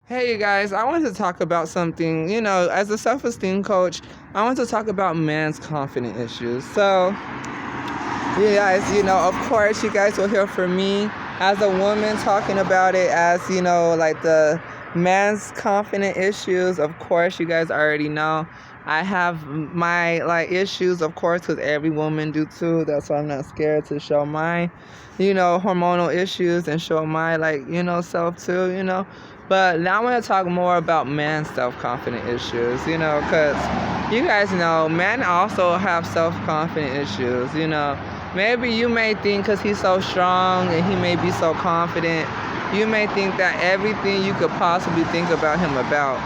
Hey, you guys, I want to talk about something. As a self esteem coach, I want to talk about men's confidence issues. So, you guys, of course, you guys will hear from me as a woman talking about it as, like the man's confident issues. Of course, you guys already know. I have my like issues, of course, because every woman do too. That's why I'm not scared to show my, hormonal issues and show my self too. But now I want to talk more about men's self-confident issues. Because you guys know men also have self-confident issues. Maybe you may think because he's so strong and he may be so confident, you may think that everything you could possibly think about him about.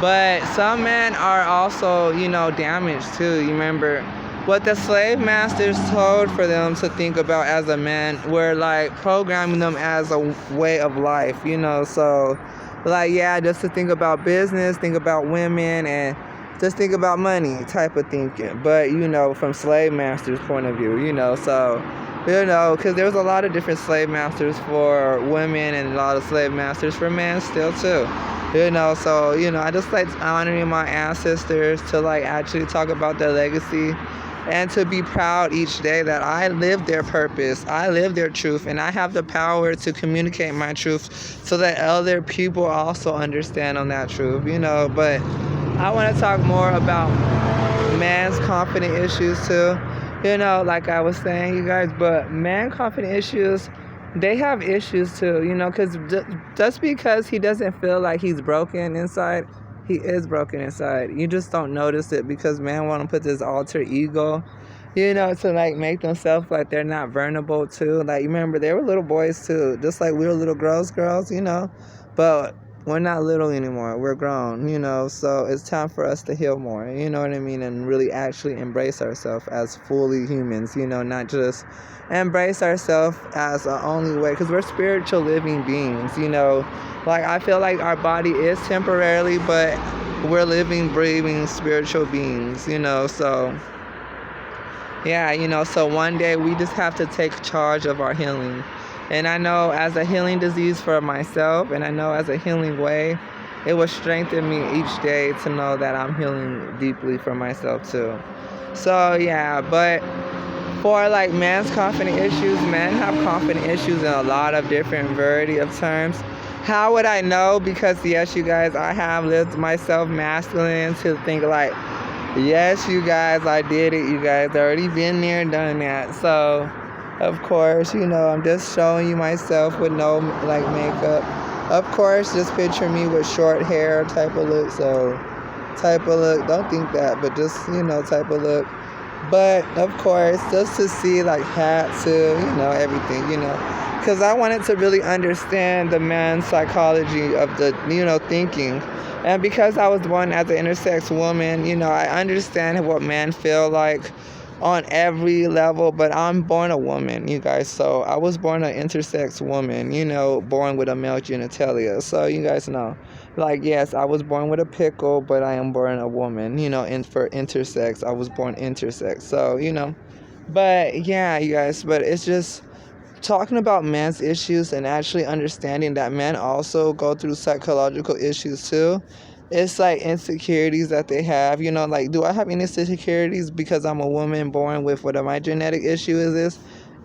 But some men are also, damaged too. You remember what the slave masters told for them to think about as a man were like programming them as a way of life, so like, yeah, just to think about business, think about women, and just think about money type of thinking. But, from slave masters' point of view, so, because there's a lot of different slave masters for women and a lot of slave masters for men still too. So, I just like honoring my ancestors to like actually talk about their legacy and to be proud each day that I live their purpose, I live their truth, and I have the power to communicate my truth so that other people also understand on that truth, But I want to talk more about man's confident issues too, like I was saying, you guys, but man confident issues, they have issues too, because just because he doesn't feel like he's broken inside, he is broken inside. You just don't notice it because men want to put this alter ego, to like make themselves like they're not vulnerable too. Like, you remember, they were little boys too, just like we were little girls, but we're not little anymore. We're grown, so it's time for us to heal more, you know what I mean? And really actually embrace ourselves as fully humans, not just embrace ourselves as our only way, because we're spiritual living beings, Like, I feel like our body is temporarily, but we're living, breathing spiritual beings, so yeah, so one day we just have to take charge of our healing. And I know as a healing disease for myself, and I know as a healing way, it will strengthen me each day to know that I'm healing deeply for myself too. So yeah, but for like men's confident issues, men have confident issues in a lot of different variety of terms. How would I know? Because yes, you guys, I have lived myself masculine to think like, yes, you guys, I did it. You guys already been there and done that. So, of course, I'm just showing you myself with no like makeup. Of course, just picture me with short hair type of look. So, type of look. Don't think that, but just, type of look. But, of course, just to see like hat too, everything, Because I wanted to really understand the man's psychology of the, thinking. And because I was born as an intersex woman, I understand what men feel like on every level, but I'm born a woman, you guys. So I was born an intersex woman, born with a male genitalia. So you guys know, like, yes, I was born with a pickle, but I am born a woman, and for intersex, I was born intersex. So, but yeah, you guys, but it's just talking about men's issues and actually understanding that men also go through psychological issues too. It's like insecurities that they have, like, do I have any insecurities because I'm a woman born with what my genetic issue is this?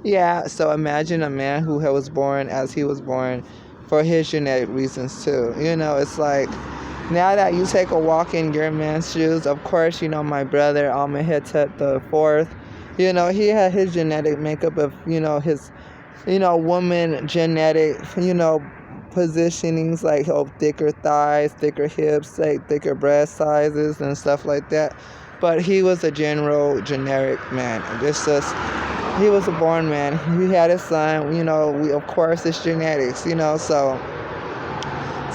Yeah, so imagine a man who was born as he was born for his genetic reasons too. It's like, now that you take a walk in your man's shoes, of course, my brother, Almahetet the fourth, he had his genetic makeup of, his woman genetic, positionings, like thicker thighs, thicker hips, like thicker breast sizes and stuff like that. But he was a general generic man. It's just, he was a born man. He had a son, of course it's genetics, so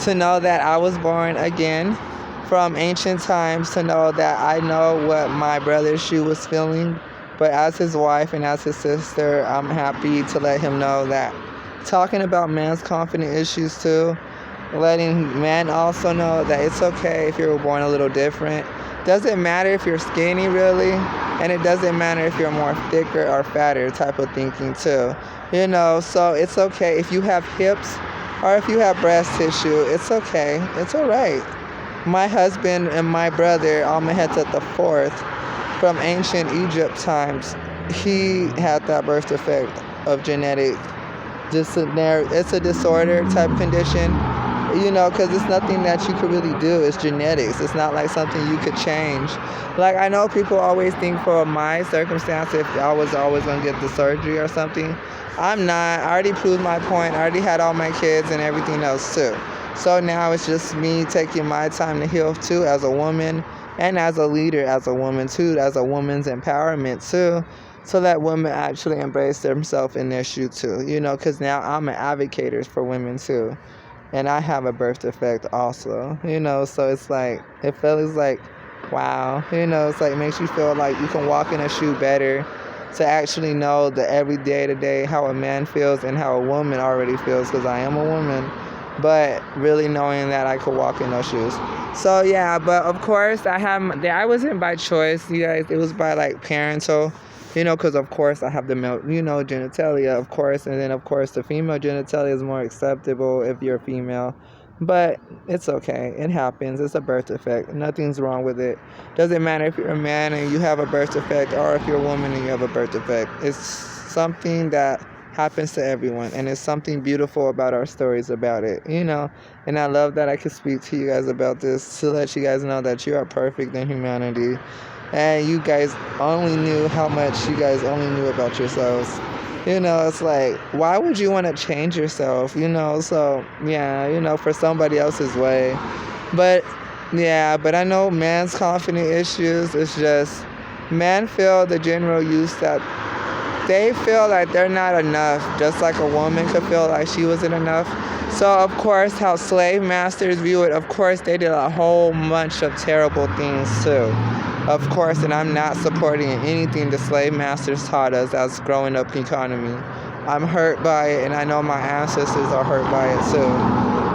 to know that I was born again from ancient times, to know that I know what my brother's shoe was feeling. But as his wife and as his sister, I'm happy to let him know that talking about man's confident issues too, letting men also know that it's okay if you're born a little different. Doesn't matter if you're skinny really, and it doesn't matter if you're more thicker or fatter type of thinking too. So it's okay if you have hips or if you have breast tissue, it's okay. It's all right. My husband and my brother, Amenhotep the fourth, from ancient Egypt times, he had that birth defect of genetic. It's a disorder type condition, because it's nothing that you could really do. It's genetics. It's not like something you could change. Like, I know people always think for my circumstance, if I was always going to get the surgery or something, I'm not. I already proved my point. I already had all my kids and everything else too. So now it's just me taking my time to heal too, as a woman, and as a leader, as a woman too, as a woman's empowerment too, so that women actually embrace themselves in their shoe too, because now I'm an advocate for women too. And I have a birth defect also, so it's like, it feels like, wow, it's like, makes you feel like you can walk in a shoe better, to actually know the every day to day how a man feels and how a woman already feels, because I am a woman, but really knowing that I could walk in those shoes. So yeah, but of course I wasn't by choice, you guys. It was by like parental, because of course I have the male, genitalia, of course, and then of course the female genitalia is more acceptable if you're a female. But it's okay. It happens. It's a birth defect. Nothing's wrong with it. Doesn't matter if you're a man and you have a birth defect, or if you're a woman and you have a birth defect. It's something that happens to everyone, and it's something beautiful about our stories about it, And I love that I can speak to you guys about this, to let you guys know that you are perfect in humanity, and you guys only knew how much you guys only knew about yourselves. It's like, why would you want to change yourself? So yeah, for somebody else's way. But yeah, but I know man's confident issues. It's just, men feel the general use that they feel like they're not enough, just like a woman could feel like she wasn't enough. So of course, how slave masters view it, of course they did a whole bunch of terrible things too. Of course, and I'm not supporting anything the slave masters taught us as growing up economy. I'm hurt by it, and I know my ancestors are hurt by it too.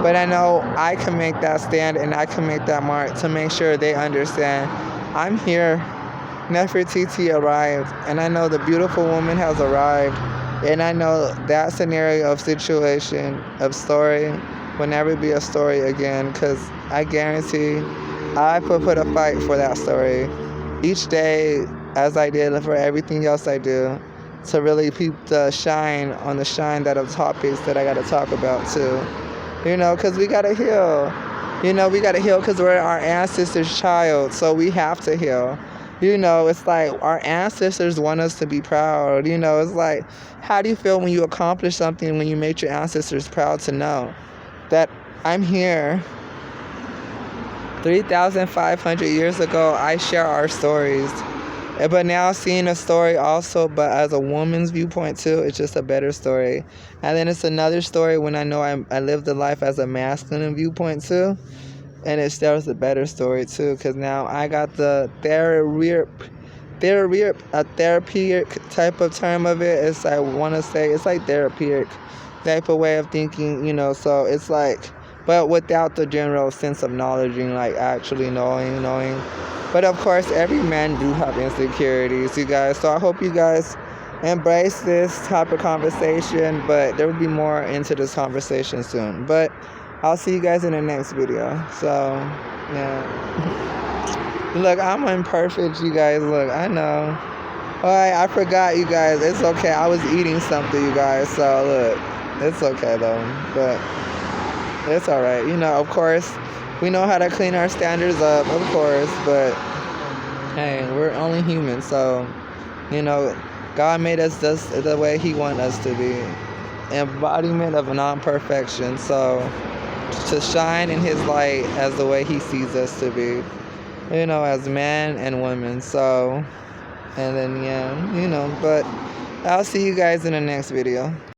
But I know I can make that stand, and I can make that mark to make sure they understand I'm here. Nefertiti arrived, and I know the beautiful woman has arrived, and I know that scenario of situation, of story, will never be a story again, because I guarantee I put a fight for that story each day, as I did for everything else I do, to really keep the shine on the shine that of topics that I got to talk about too. Because we got to heal. We got to heal because we're our ancestors' child, so we have to heal. It's like our ancestors want us to be proud. It's like, how do you feel when you accomplish something, when you make your ancestors proud to know that I'm here? 3,500 years ago, I share our stories. But now seeing a story also, but as a woman's viewpoint too, it's just a better story. And then it's another story when I know I lived the life as a masculine viewpoint too. And it still a better story too, because now I got the a therapeutic type of term of it. It's, I want to say, it's like therapeutic type of way of thinking, so it's like, but without the general sense of knowledge and like actually knowing. But of course, every man do have insecurities, you guys. So I hope you guys embrace this type of conversation, but there will be more into this conversation soon. But I'll see you guys in the next video. So, yeah. Look, I'm imperfect, you guys. Look, I know. Alright, I forgot, you guys. It's okay. I was eating something, you guys. So, look. It's okay, though. But it's alright. Of course, we know how to clean our standards up, of course. But, hey, we're only human. So, God made us just the way He wants us to be. Embodiment of non-perfection. So, to shine in His light as the way He sees us to be, as man and women. So, and then, but I'll see you guys in the next video.